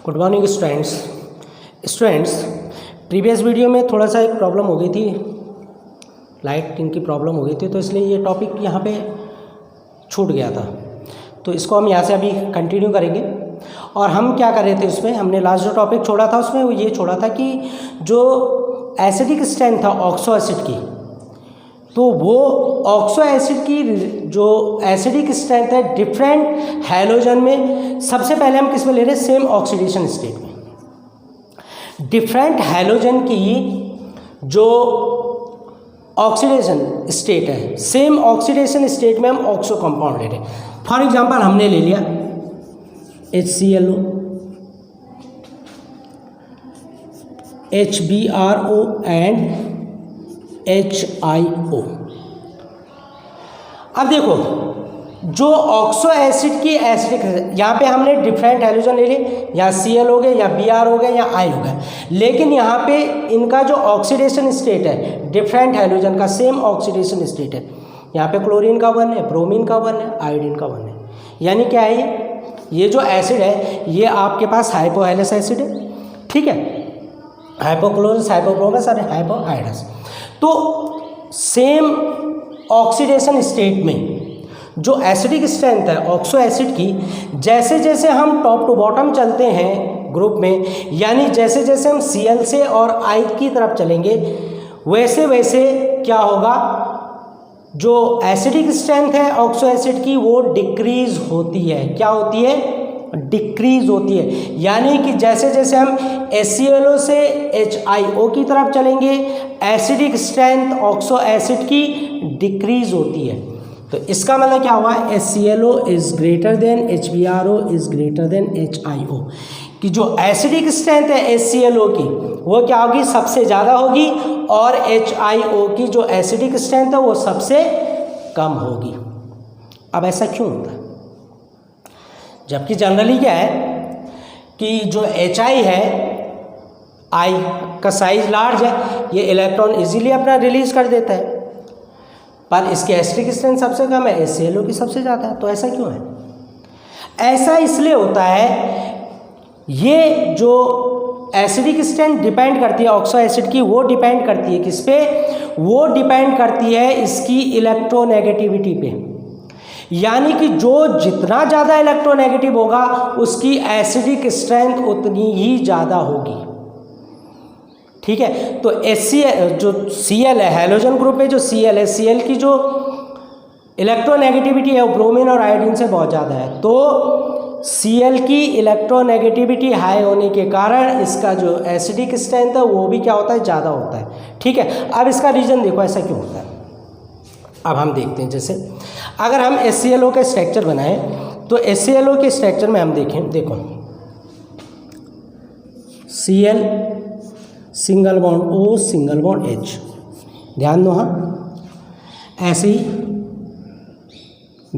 Good morning students previous video में थोड़ा सा एक प्रॉब्लम हो गई थी, लाइटिंग की प्रॉब्लम हो गई थी, तो इसलिए ये टॉपिक यहाँ पे छूट गया था। तो इसको हम यहाँ से अभी कंटिन्यू करेंगे। और हम क्या कर रहे थे, उसमें हमने लास्ट जो टॉपिक छोड़ा था उसमें वो ये छोड़ा था कि जो एसिडिक स्ट्रेंथ था ऑक्सो एसिड की, तो वो ऑक्सो एसिड की जो एसिडिक स्ट्रेंथ है डिफरेंट हैलोजन में, सबसे पहले हम किस में ले रहे हैं, सेम ऑक्सीडेशन स्टेट में। डिफरेंट हैलोजन की जो ऑक्सीडेशन स्टेट है, सेम ऑक्सीडेशन स्टेट में हम ऑक्सो कंपाउंड ले रहे हैं। फॉर एग्जांपल हमने ले लिया HClO, HBRO एंड HIO। अब देखो जो ऑक्सो एसिड की एसिडिक, यहाँ पे हमने डिफरेंट हैलोजन ले लिए, या Cl हो गए या Br हो गए या I हो गए, लेकिन यहाँ पे इनका जो ऑक्सीडेशन स्टेट है डिफरेंट हैलोजन का सेम ऑक्सीडेशन स्टेट है। यहाँ पे क्लोरीन का 1 है, ब्रोमीन का 1 है, आयोडीन का 1 है। यानी क्या है, ये जो एसिड है ये आपके पास हाइपोहैलस एसिड है, ठीक है, हाइपोक्लोरस, हाइपोब्रोमस और हाइपोआइडस। तो सेम ऑक्सीडेशन स्टेट में जो एसिडिक स्ट्रेंथ है ऑक्सो एसिड की, जैसे जैसे हम टॉप टू बॉटम चलते हैं ग्रुप में, यानी जैसे जैसे हम Cl से और I की तरफ चलेंगे, वैसे वैसे क्या होगा, जो एसिडिक स्ट्रेंथ है ऑक्सो एसिड की वो डिक्रीज होती है। क्या होती है, डिक्रीज होती है। यानी कि जैसे जैसे हम HClO से HIO की तरफ चलेंगे, एसिडिक स्ट्रेंथ ऑक्सो एसिड की डिक्रीज होती है। तो इसका मतलब क्या हुआ, HClO is greater than HBRO is greater than HIO, कि जो एसिडिक स्ट्रेंथ है HClO की वो क्या होगी, सबसे ज़्यादा होगी, और HIO की जो एसिडिक स्ट्रेंथ है वो सबसे कम होगी। अब ऐसा क्यों होता है, जबकि जनरली क्या है कि जो HI है, I का साइज लार्ज है, ये इलेक्ट्रॉन इजीली अपना रिलीज कर देता है, पर इसकी एसिडिक स्ट्रेंथ सबसे कम है, HClO की सबसे ज़्यादा है। तो ऐसा क्यों है, ऐसा इसलिए होता है, ये जो एसिडिक स्ट्रेंथ डिपेंड करती है ऑक्सो एसिड की, वो डिपेंड करती है किस पे, वो डिपेंड करती है इसकी इलेक्ट्रोनेगेटिविटी पे। यानी कि जो जितना ज़्यादा इलेक्ट्रोनेगेटिव होगा उसकी एसिडिक स्ट्रेंथ उतनी ही ज़्यादा होगी, ठीक है। तो HCl जो Cl है, हैलोजन ग्रुप में जो Cl है, Cl की जो इलेक्ट्रोनेगेटिविटी है वो ब्रोमीन और आयोडीन से बहुत ज़्यादा है। तो Cl की इलेक्ट्रोनेगेटिविटी हाई होने के कारण इसका जो एसिडिक स्ट्रेंथ है वो भी क्या होता है, ज़्यादा होता है, ठीक है। अब इसका रीज़न देखो ऐसा क्यों होता है। अब हम देखते हैं, जैसे अगर हम HClO के स्ट्रक्चर बनाएं, तो HClO के स्ट्रक्चर में हम देखें, देखो Cl single bond O single bond H, ध्यान दो, हाँ, ऐसे ही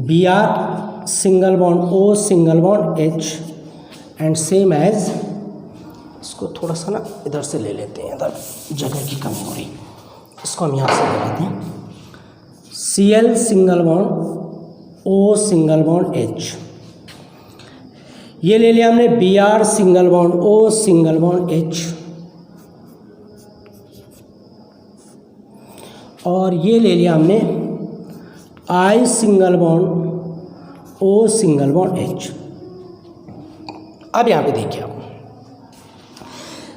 Br single bond O single bond H, and same as, इसको थोड़ा सा ना इधर से ले लेते हैं, इधर जगह की कमी हो रही, इसको हम यहाँ से ले लेते हैं, Cl single bond O single bond H, ये ले लिया हमने Br single bond O single bond H, और ये ले लिया हमने I single bond O single bond H। अब यहाँ पे देखिए आप,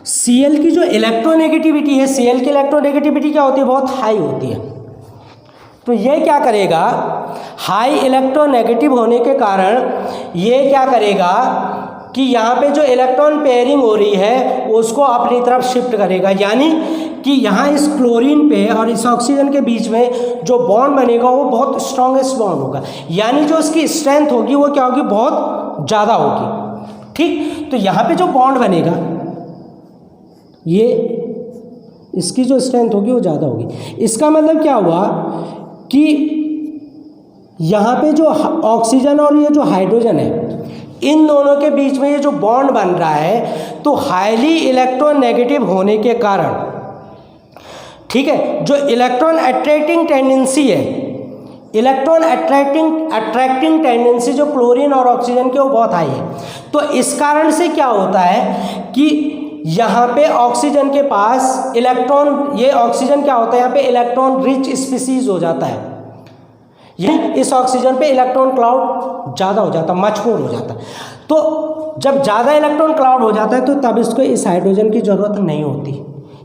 Cl की जो इलेक्ट्रोनेगेटिविटी है, Cl की इलेक्ट्रोनेगेटिविटी क्या होती है, बहुत हाई होती है। तो ये क्या करेगा, हाई इलेक्ट्रोनेगेटिव होने के कारण ये क्या करेगा कि यहाँ पे जो इलेक्ट्रॉन पेयरिंग हो रही है उसको अपनी तरफ शिफ्ट करेगा। यानी कि यहाँ इस क्लोरीन पे और इस ऑक्सीजन के बीच में जो बॉन्ड बनेगा वो बहुत स्ट्रॉन्गेस्ट बॉन्ड होगा, यानी जो उसकी स्ट्रेंथ होगी वो क्या होगी, बहुत ज़्यादा होगी, ठीक। तो यहाँ पे जो बॉन्ड बनेगा, ये इसकी जो स्ट्रेंथ होगी वो ज़्यादा होगी। इसका मतलब क्या हुआ कि यहाँ पे जो ऑक्सीजन और ये जो हाइड्रोजन है, इन दोनों के बीच में ये जो बॉन्ड बन रहा है, तो हाईली इलेक्ट्रोनेगेटिव होने के कारण, ठीक है, जो इलेक्ट्रॉन अट्रैक्टिंग टेंडेंसी है इलेक्ट्रॉन अट्रैक्टिंग टेंडेंसी जो क्लोरीन और ऑक्सीजन के वो बहुत हाई है। तो इस कारण से क्या होता है कि यहाँ पे ऑक्सीजन के पास इलेक्ट्रॉन, ये ऑक्सीजन क्या होता है यहाँ पे इलेक्ट्रॉन रिच स्पीसीज हो जाता है, ये इस ऑक्सीजन पे इलेक्ट्रॉन क्लाउड ज़्यादा हो जाता है, मच मोर हो जाता है। तो जब ज़्यादा इलेक्ट्रॉन क्लाउड हो जाता है तो तब इसको इस हाइड्रोजन की ज़रूरत नहीं होती,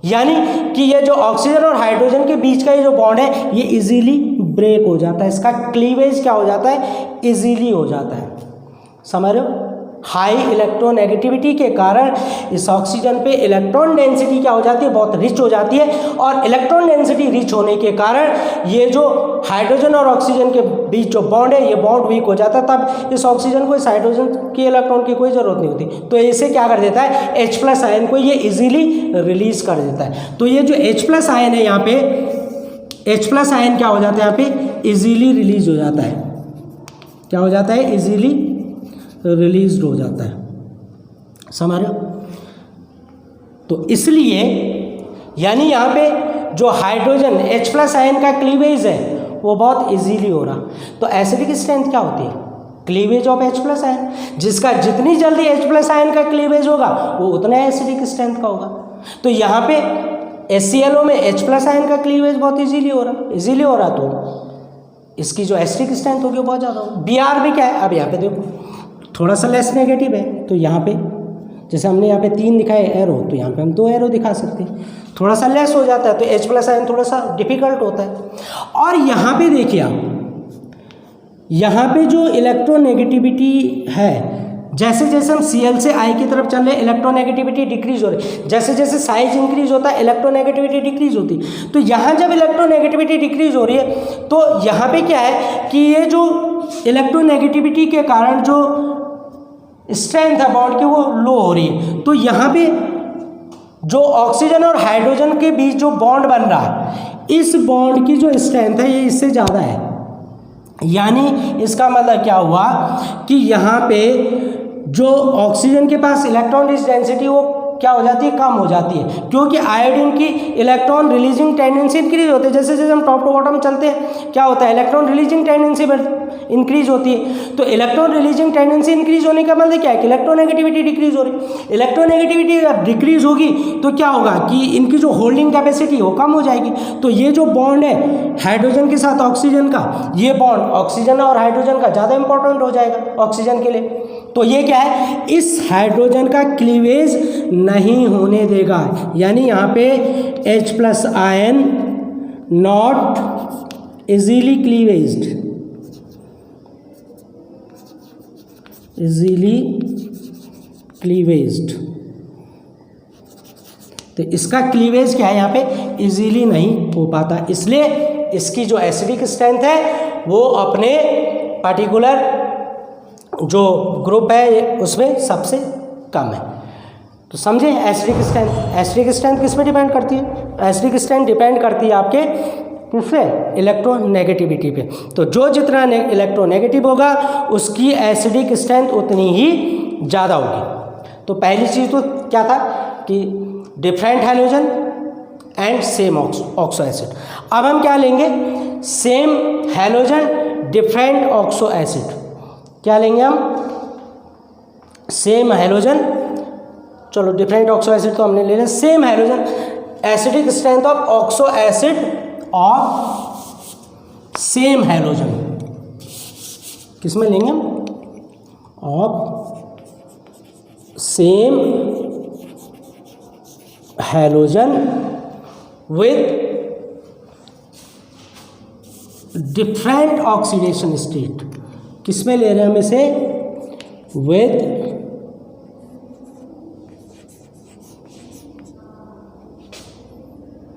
यानी कि ये जो ऑक्सीजन और हाइड्रोजन के बीच का ये जो बॉन्ड है ये इजीली ब्रेक हो जाता है, इसका क्लीवेज क्या हो जाता है, इजीली हो जाता है। समझ रहे हो? हाई इलेक्ट्रोनेगेटिविटी के कारण इस ऑक्सीजन पे इलेक्ट्रॉन डेंसिटी क्या हो जाती है, बहुत रिच हो जाती है, और इलेक्ट्रॉन डेंसिटी रिच होने के कारण ये जो हाइड्रोजन और ऑक्सीजन के बीच जो बॉन्ड है ये बॉन्ड वीक हो जाता है। तब इस ऑक्सीजन को इस हाइड्रोजन के इलेक्ट्रॉन की कोई ज़रूरत नहीं होती, तो इसे क्या कर देता है, H+ आयन को ये इजीली रिलीज कर देता है। तो ये जो H+ आयन है यहाँ पे, H+ आयन क्या हो जाता है यहाँ पे, इजीली रिलीज हो जाता है। क्या हो जाता है, इजीली रिलीज हो जाता है। समझ रहे हो? तो इसलिए यानी यहाँ पे जो हाइड्रोजन H+ आयन का क्लीवेज है वो बहुत इजीली हो रहा। तो एसिडिक स्ट्रेंथ क्या होती है, क्लीवेज ऑफ H+ आयन। जिसका जितनी जल्दी H+ आयन का क्लीवेज होगा वो उतना एसिडिक स्ट्रेंथ का होगा। तो यहाँ पे HClO में H+ आयन का क्लीवेज बहुत इजीली हो रहा, तो इसकी जो एसिडिक स्ट्रेंथ होगी वो बहुत ज़्यादा होगी। Br भी क्या है, अब यहाँ पे देखो थोड़ा सा लेस नेगेटिव है, तो यहाँ पे जैसे हमने यहाँ पे 3 दिखाए एरो, तो यहाँ पे हम 2 एरो दिखा सकते हैं। थोड़ा सा लेस हो जाता है तो H+ आयन थोड़ा सा डिफिकल्ट होता है। और यहाँ पे देखिए आप, यहाँ पे जो इलेक्ट्रोनेगेटिविटी है, जैसे जैसे हम Cl से I की तरफ चल रहे हैं इलेक्ट्रोनेगेटिविटी डिक्रीज हो रही है, जैसे जैसे साइज इंक्रीज होता है इलेक्ट्रोनेगेटिविटी डिक्रीज होती है। तो यहाँ जब इलेक्ट्रोनेगेटिविटी डिक्रीज हो रही है तो यहाँ पे क्या है कि ये जो इलेक्ट्रोनेगेटिविटी के कारण जो स्ट्रेंथ है बॉन्ड की वो लो हो रही है। तो यहाँ पे जो ऑक्सीजन और हाइड्रोजन के बीच जो बॉन्ड बन रहा है, इस बॉन्ड की जो स्ट्रेंथ है ये इससे ज़्यादा है। यानी इसका मतलब क्या हुआ कि यहाँ पे जो ऑक्सीजन के पास इलेक्ट्रॉन रिच डेंसिटी वो क्या हो जाती है, कम हो जाती है, क्योंकि आयोडीन की इलेक्ट्रॉन रिलीजिंग टेंडेंसी इंक्रीज होती है। जैसे जैसे हम टॉप टू बॉटम चलते हैं क्या होता है, इलेक्ट्रॉन रिलीजिंग टेंडेंसी इंक्रीज होती है। तो इलेक्ट्रॉन रिलीजिंग टेंडेंसी इंक्रीज होने का मतलब क्या है कि इलेक्ट्रोनेगेटिविटी डिक्रीज हो रही है। इलेक्ट्रोनेगेटिविटी जब डिक्रीज होगी तो क्या होगा कि इनकी जो होल्डिंग कैपेसिटी हो कम हो जाएगी। तो ये जो बॉन्ड है हाइड्रोजन के साथ ऑक्सीजन का, ये बॉन्ड ऑक्सीजन और हाइड्रोजन का ज़्यादा इंपॉर्टेंट हो जाएगा ऑक्सीजन के लिए। तो ये क्या है, इस हाइड्रोजन का क्लीवेज नहीं होने देगा, यानी यहाँ पे H+ आयन नॉट इजीली क्लीवेज्ड, तो इसका क्लीवेज क्या है यहाँ पे, इजीली नहीं हो पाता, इसलिए इसकी जो एसिडिक स्ट्रेंथ है वो अपने पर्टिकुलर जो ग्रुप है उसमें सबसे कम है। तो समझे एसिडिक स्ट्रेंथ किस पे डिपेंड करती है, एसिडिक स्ट्रेंथ डिपेंड करती है आपके किससे, इलेक्ट्रोनेगेटिविटी पे। तो जो जितना इलेक्ट्रोनेगेटिव होगा उसकी एसिडिक स्ट्रेंथ उतनी ही ज़्यादा होगी। तो पहली चीज़ तो क्या था कि different halogen and same oxo acid. अब हम क्या लेंगे, same halogen different oxo acid. क्या लेंगे हम, सेम हैलोजन, चलो डिफरेंट ऑक्सो एसिड तो हमने ले लिया, same halogen acidic strength of oxo acid of same halogen, किसमें लेंगे हम, of same halogen with different oxidation state. किसमें ले रहे हैं हम इसे, विथ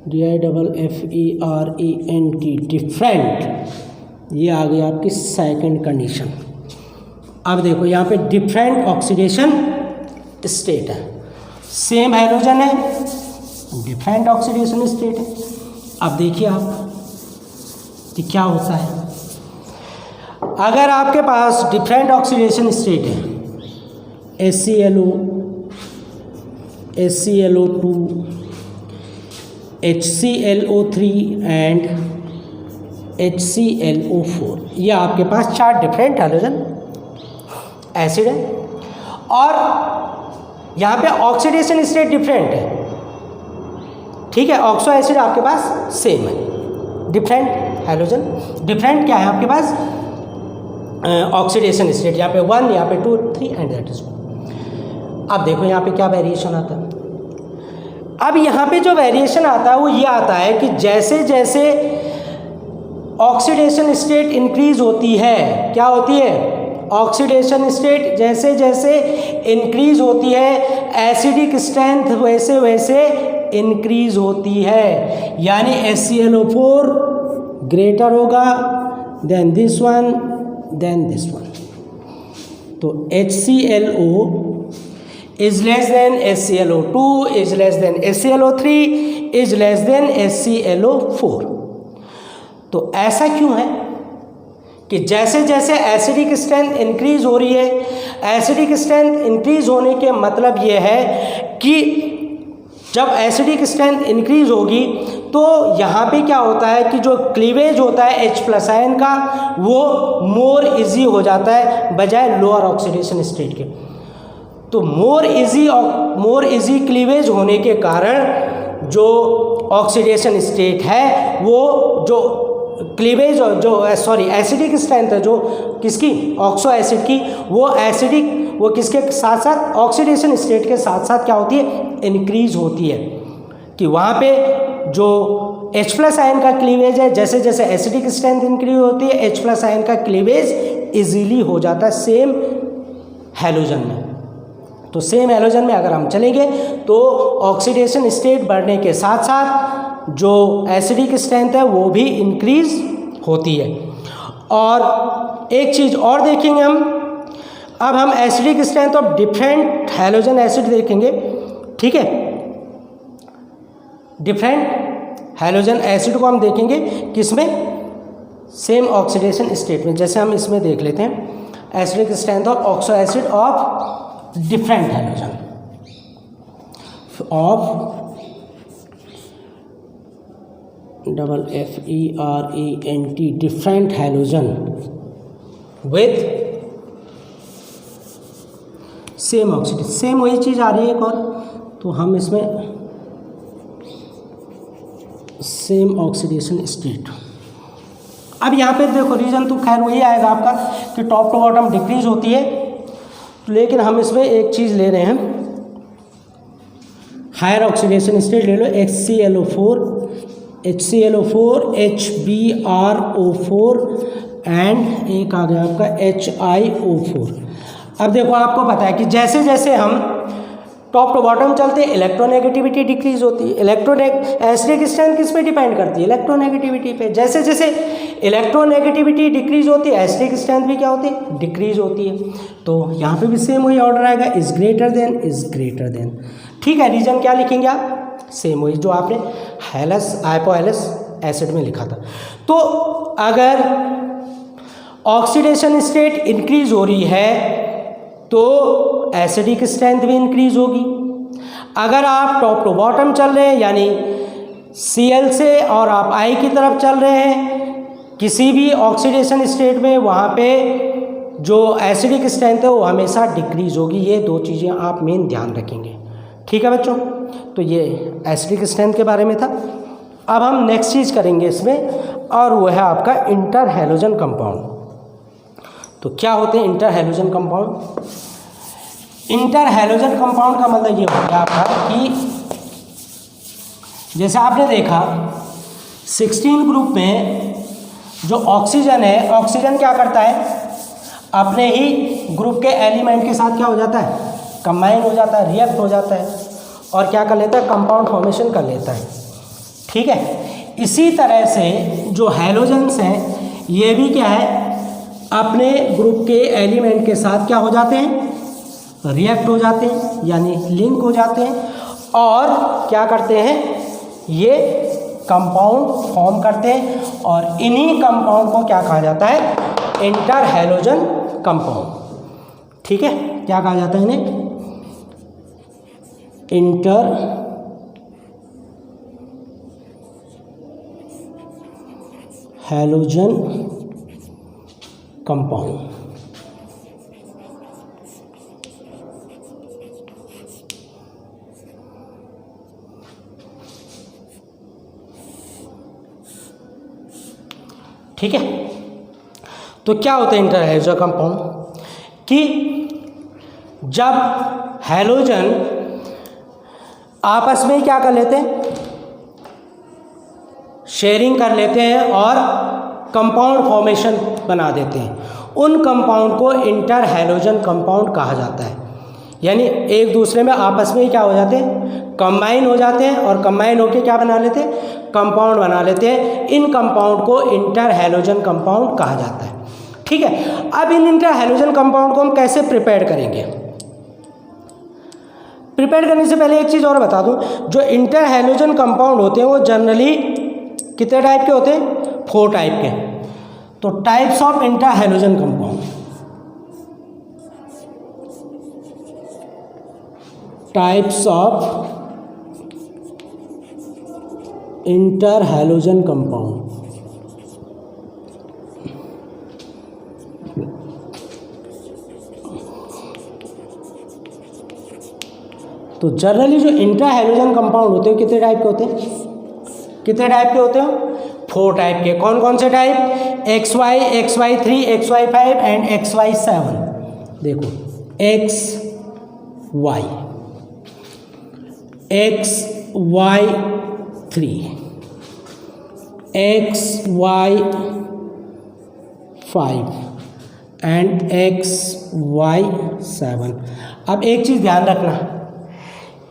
DIFFERENT डिफरेंट, ये आ गई आपकी सेकंड कंडीशन। अब देखो यहाँ पे डिफरेंट ऑक्सीडेशन स्टेट है, सेम हाइड्रोजन है, डिफरेंट ऑक्सीडेशन स्टेट है। अब देखिए आप कि क्या होता है, अगर आपके पास डिफरेंट ऑक्सीडेशन स्टेट है, HClO, HClO2, HClO3 and HClO4। ये आपके पास 4 डिफरेंट हैलोजन एसिड है और यहाँ पे ऑक्सीडेशन स्टेट डिफरेंट है, ठीक है। ऑक्सो एसिड आपके पास सेम है, डिफरेंट हैलोजन, डिफरेंट क्या है आपके पास ऑक्सीडेशन स्टेट, यहाँ पे 1, यहाँ पे 2, 3 एंड दैट इज 1। अब देखो यहाँ पे क्या वेरिएशन आता है। अब यहाँ पे जो वेरिएशन आता है वो ये आता है कि जैसे जैसे ऑक्सीडेशन स्टेट इंक्रीज होती है, क्या होती है, ऑक्सीडेशन स्टेट जैसे जैसे इंक्रीज होती है, एसिडिक स्ट्रेंथ वैसे वैसे इंक्रीज होती है, यानी HClO4 ग्रेटर होगा than this one than this one. तो HClO is less than HClO2 is less than HClO3 is less than HClO4। तो ऐसा क्यों है कि जैसे जैसे एसिडिक स्ट्रेंथ इंक्रीज हो रही है, एसिडिक स्ट्रेंथ इंक्रीज होने के मतलब ये है कि जब एसिडिक स्ट्रेंथ इंक्रीज होगी तो यहाँ पे क्या होता है कि जो क्लीवेज होता है H+ आयन का वो मोर इजी हो जाता है बजाय लोअर ऑक्सीडेशन स्टेट के। तो मोर इजी क्लीवेज होने के कारण जो ऑक्सीडेशन स्टेट है वो जो क्लीवेज एसिडिक स्ट्रेंथ है जो किसकी, ऑक्सो एसिड की, वो किसके साथ साथ ऑक्सीडेशन स्टेट के साथ साथ क्या होती है, इंक्रीज होती है, कि वहाँ पे जो H+ आयन का क्लीवेज है, जैसे जैसे एसिडिक स्ट्रेंथ इंक्रीज होती है H+ आयन का क्लीवेज इजीली हो जाता है सेम हैलोजन में। तो सेम हैलोजन में अगर हम चलेंगे तो ऑक्सीडेशन स्टेट बढ़ने के साथ साथ जो एसिडिक स्ट्रेंथ है वो भी इंक्रीज होती है। और एक चीज़ और देखेंगे अब हम acidic strength of different halogen acid देखेंगे, ठीक है। डिफरेंट हैलोजन एसिड को हम देखेंगे किसमें, सेम ऑक्सीडेशन स्टेट में। जैसे हम इसमें देख लेते हैं acidic strength of oxo acid of different halogen of FERENT different halogen with same oxidation, same वही चीज़ आ रही है एक और, तो हम इसमें सेम ऑक्सीडेशन स्टेट। अब यहाँ पे देखो रीजन तो खैर वही आएगा आपका कि टॉप टू बॉटम डिक्रीज होती है, लेकिन हम इसमें एक चीज़ ले रहे हैं, हायर ऑक्सीडेशन स्टेट ले लो, HClO4 HBRO4 एंड एक आ गया आपका HiO4। अब देखो आपको पता है कि जैसे जैसे हम टॉप टू बॉटम चलते हैं इलेक्ट्रोनेगेटिविटी डिक्रीज होती है। एसिडिक स्ट्रेंथ किस पे डिपेंड करती है, इलेक्ट्रोनेगेटिविटी पे। जैसे जैसे इलेक्ट्रोनेगेटिविटी डिक्रीज होती है एसिडिक स्ट्रेंथ भी क्या होती है, डिक्रीज होती है। तो यहाँ पे भी सेम वही ऑर्डर आएगा, इज ग्रेटर देन, ठीक है। रीजन क्या लिखेंगे आप, सेम वही जो आपने हाइपोहेलस एसिड में लिखा था। तो अगर ऑक्सीडेशन स्टेट इंक्रीज हो रही है तो एसिडिक स्ट्रेंथ भी इंक्रीज होगी। अगर आप टॉप टू बॉटम चल रहे हैं यानी Cl से और आप I की तरफ चल रहे हैं किसी भी ऑक्सीडेशन स्टेट में, वहाँ पे जो एसिडिक स्ट्रेंथ है वो हमेशा डिक्रीज होगी। ये दो चीज़ें आप मेन ध्यान रखेंगे, ठीक है बच्चों। तो ये एसिडिक स्ट्रेंथ के बारे में था। अब हम नेक्स्ट चीज़ करेंगे इसमें और वो है आपका इंटर हैलोजन कंपाउंड। तो क्या होते हैं inter halogen compound, inter halogen compound का मतलब ये होता है आपका कि जैसे आपने देखा 16 ग्रुप में जो ऑक्सीजन है, ऑक्सीजन क्या करता है, अपने ही ग्रुप के एलिमेंट के साथ क्या हो जाता है, कंबाइन हो जाता है, रिएक्ट हो जाता है और क्या कर लेता है, कंपाउंड फॉर्मेशन कर लेता है, ठीक है। इसी तरह से जो हैलोजन्स हैं ये भी क्या है, अपने ग्रुप के एलिमेंट के साथ क्या हो जाते हैं, रिएक्ट हो जाते हैं यानी लिंक हो जाते हैं और क्या करते हैं, ये कंपाउंड फॉर्म करते हैं और इन्हीं कंपाउंड को क्या कहा जाता है, इंटर हैलोजन कंपाउंड, ठीक है। क्या कहा जाता है इन्हें, इंटर हैलोजन कंपाउंड। ठीक है, तो क्या होता है इंटर हैलोजन कंपाउंड कि जब हैलोजन आपस में क्या कर लेते हैं, शेयरिंग कर लेते हैं और कंपाउंड फॉर्मेशन बना देते हैं, उन कंपाउंड को इंटर हैलोजन कंपाउंड कहा जाता है। यानी एक दूसरे में आपस में क्या हो जाते हैं, कंबाइन हो जाते हैं और कंबाइन होकर क्या बना लेते हैं, कंपाउंड बना लेते हैं। इन कंपाउंड को इंटर हैलोजन कंपाउंड कहा जाता है। ठीक है, अब इन इंटर हैलोजन कंपाउंड को हम कैसे प्रिपेयर करेंगे। प्रिपेयर करने से पहले एक चीज़ और बता दूं, जो इंटर हैलोजन कंपाउंड होते हैं वो जनरली कितने टाइप के होते हैं, 4 टाइप के। तो types of inter halogen compound, types of inter halogen compound. तो जनरली जो इंटर हैलोजन कंपाउंड होते हैं कितने टाइप के होते हैं, कितने टाइप के होते हैं, 4 टाइप के। कौन कौन से type, XY, XY3, XY5 and XY7। देखो XY, XY3, XY5 and XY7। अब एक चीज़ ध्यान रखना,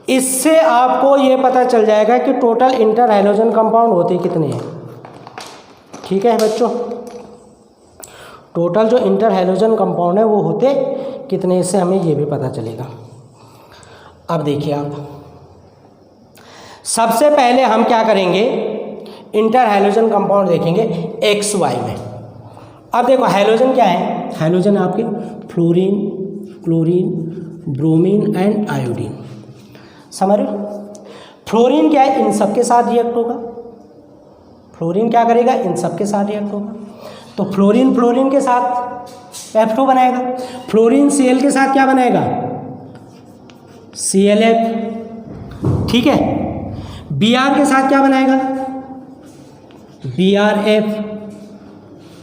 इससे आपको ये पता चल जाएगा कि टोटल इंटर हैलोजन कंपाउंड होते कितने हैं। ठीक है बच्चों, टोटल जो इंटर हैलोजन कंपाउंड है वो होते कितने, इससे हमें ये भी पता चलेगा। अब देखिए आप, सबसे पहले हम क्या करेंगे, इंटर हैलोजन कंपाउंड देखेंगे XY में। अब देखो हैलोजन क्या है, हैलोजन आपके fluorine, chlorine, bromine and iodine. समझ रहे हो, फ्लोरीन क्या है, इन सब के साथ रिएक्ट होगा। फ्लोरीन क्या करेगा, इन सब के साथ रिएक्ट होगा। तो फ्लोरीन फ्लोरीन के साथ F2 बनाएगा, फ्लोरीन Cl के साथ क्या बनाएगा, ClF। ठीक है, Br के साथ क्या बनाएगा, BrF।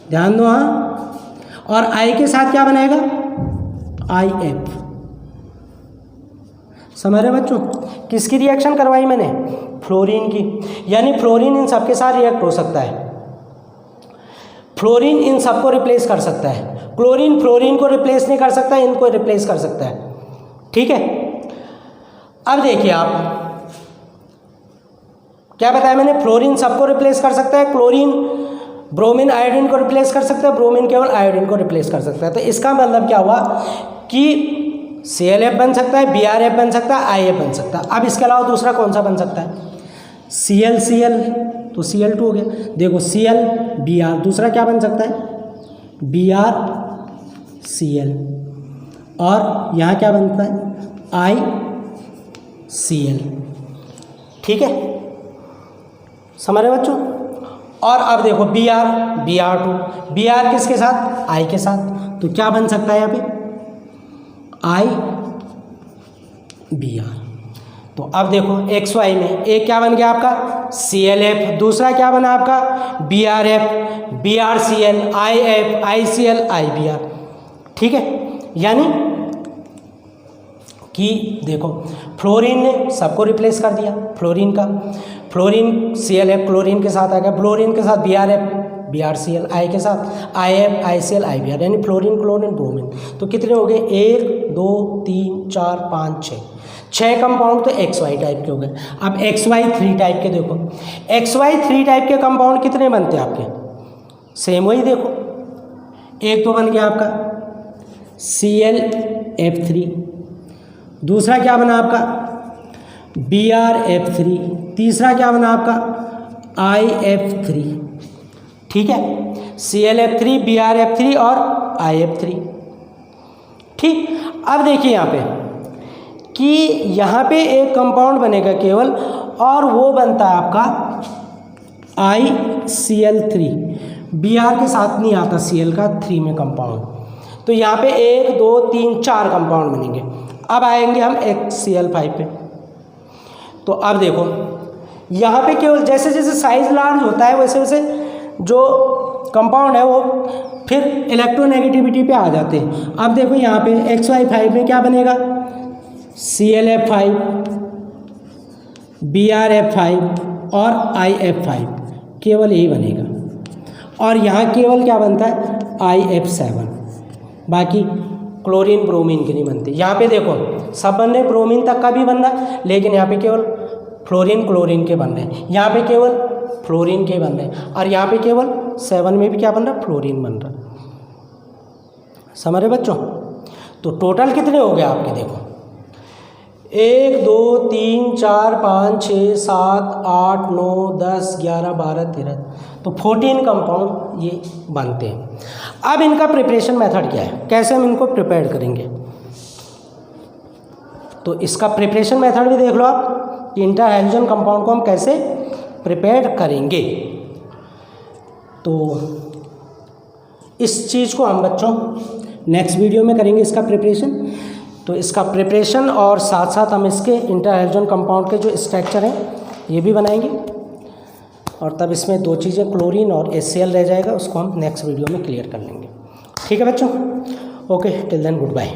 ध्यान दो हाँ, और I के साथ क्या बनाएगा, IF। समझ रहे बच्चों, किसकी रिएक्शन करवाई मैंने, फ्लोरीन की। यानी फ्लोरीन इन सब के साथ रिएक्ट हो सकता है, फ्लोरीन इन सब को रिप्लेस कर सकता है, क्लोरीन फ्लोरीन को रिप्लेस नहीं कर सकता, इनको रिप्लेस कर सकता है। ठीक है, अब देखिए आप, क्या बताया मैंने, फ्लोरीन सबको रिप्लेस कर सकता है, क्लोरीन ब्रोमीन आयोडीन को रिप्लेस कर सकता है, ब्रोमीन केवल आयोडीन को रिप्लेस कर सकता है। तो इसका मतलब क्या हुआ कि ClF बन सकता है, BrF बन सकता है, IF बन सकता है। अब इसके अलावा दूसरा कौन सा बन सकता है, Cl, तो Cl2 हो गया। देखो Cl Br, दूसरा क्या बन सकता है, BrCl, और यहाँ क्या बनता है, ICl। ठीक है, समझ रहे बच्चों। और अब देखो Br2, Br किसके साथ, I के साथ। तो क्या बन सकता है यहाँ पे, IBr। तो अब देखो XY में एक क्या बन गया आपका, ClF, दूसरा क्या बना आपका, BrF, BrCl, IF, ICl, IBr। ठीक है, यानी कि देखो फ्लोरीन ने सबको रिप्लेस कर दिया, फ्लोरीन का, फ्लोरीन ClF क्लोरीन के साथ आ गया, फ्लोरीन के साथ BrF, BrCl, I के साथ IF, ICl, IBr, यानी फ्लोरीन क्लोरीन ब्रोमीन। तो कितने हो गए, 1 2 3 4 5 6 कंपाउंड तो XY टाइप के हो गए। अब XY3 टाइप के देखो, XY3 टाइप के कंपाउंड कितने बनते हैं आपके, सेम वही देखो, एक तो बन गया आपका ClF3, दूसरा क्या बना आपका BrF3, तीसरा क्या बना आपका IF3। ठीक है, ClF3, BrF3 और IF3। ठीक, अब देखिए यहाँ पे कि यहाँ पे एक कंपाउंड बनेगा केवल, और वो बनता है आपका ICl3। Br के साथ नहीं आता Cl का 3 में कंपाउंड। तो यहाँ पे 1 2 3 4 कंपाउंड बनेंगे। अब आएंगे हम HCl5 पे। तो अब देखो यहाँ पे केवल जैसे जैसे साइज लार्ज होता है वैसे वैसे जो कंपाउंड है वो फिर इलेक्ट्रोनेगेटिविटी पे आ जाते हैं। अब देखो यहाँ पे XY5 में क्या बनेगा, ClF5, BrF5 और IF5, केवल यही बनेगा। और यहाँ केवल क्या बनता है, IF7, बाकी क्लोरीन ब्रोमीन के नहीं बनते। यहाँ पे देखो सब बन रहे, ब्रोमीन तक का भी बन रहा है, लेकिन यहाँ पे केवल फ्लोरीन क्लोरीन के बन रहे हैं, यहाँ पे केवल फ्लोरीन के बन रहे हैं, और यहाँ पे केवल 7 में भी क्या बन रहा है, फ्लोरीन बन रहा है। समझ रहे बच्चों? तो टोटल कितने हो गए आपके, देखो 1 2 3 4 5 6 7 8 9 10 11 12 13, तो 14 कंपाउंड ये बनते हैं। अब इनका प्रिपरेशन मेथड क्या है, कैसे हम इनको प्रिपेयर करेंगे, तो इसका प्रिपरेशन मेथड भी देख लो आप कि इंटर हाइड्रोजन कंपाउंड को हम कैसे प्रिपेयर करेंगे। तो इस चीज़ को हम बच्चों नेक्स्ट वीडियो में करेंगे, इसका प्रिपरेशन। तो इसका प्रिपरेशन और साथ साथ हम इसके इंटर हाइड्रोजन कंपाउंड के जो स्ट्रक्चर हैं ये भी बनाएंगे, और तब इसमें 2 चीज़ें क्लोरीन और HCl रह जाएगा, उसको हम नेक्स्ट वीडियो में क्लियर कर लेंगे। ठीक है बच्चों, okay, till then good bye.